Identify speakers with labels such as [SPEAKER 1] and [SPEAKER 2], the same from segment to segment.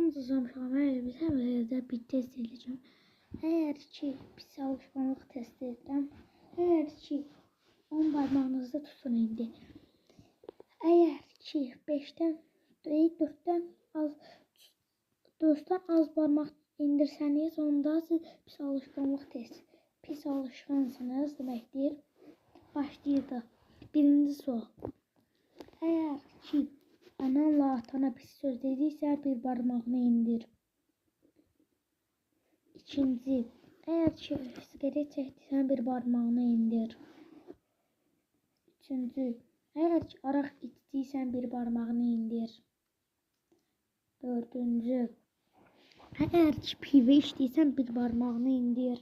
[SPEAKER 1] Hamıza bizə bir test edəcəm. Əgər ki, pis alışqanlıq testi edirəm. Əgər ki, 10 barmağınızda tutun indi. Əgər ki, 5-dən deyil, 4-dən az barmaq indirsəniz, onda siz pis alışqanlıq testi. Pis alışqansınız deməkdir. Başlayırıq. Birinci sual. Əgər ki, ananla atana pis söz dediysə, bir barmağını indir. İkinci, əgər ki, siqaret çəkdirsən, bir barmağını indir. Üçüncü, əgər ki, araq içdiysən, bir barmağını indir. Dördüncü, əgər ki, pivə içdiysən, bir barmağını indir.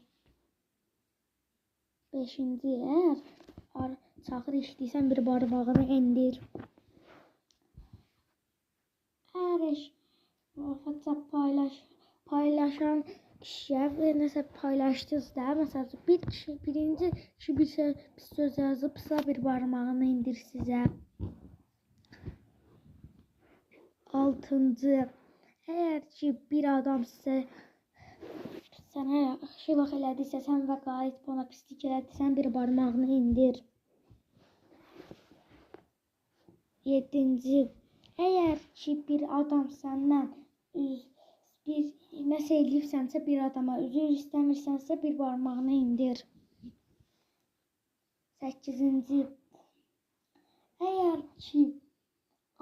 [SPEAKER 1] Beşinci, əgər çaxır içdiysən, bir barmağını indir. Əgər WhatsApp paylaşan kişiyə nəsə paylaşdınız da, məsələn, birinci kişi bir söz yazıbsa, bir barmağını indir sizə. Altıncı, əgər ki, bir adam sənə yaxşılıq elədirsə, sən və qayıt ona pislik elədirsən, bir barmağını indir. Yedinci, əgər ki, bir adam səndən nəsə eləyibsənsə, bir adama üzr istəmirsənsə, bir barmağını indir. 8-ci, əgər ki,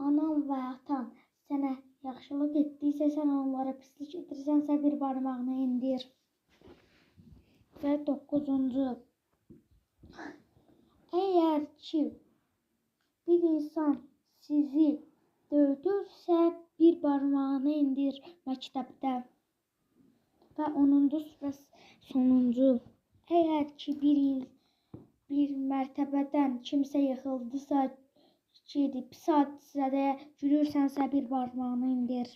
[SPEAKER 1] anan və atan sənə yaxşılıq etdiysə, sən onlara pislik edirsənsə, bir barmağını indir. Və 9-cu, əgər ki, bir insan sizi döydürsə, bir barmağını indir məktəbdə. Və 10-cu və sonuncu, əgər ki, bir mərtəbədən kimsə yıxıldısa, pis hadisədə gülürsənsə, bir barmağını indir.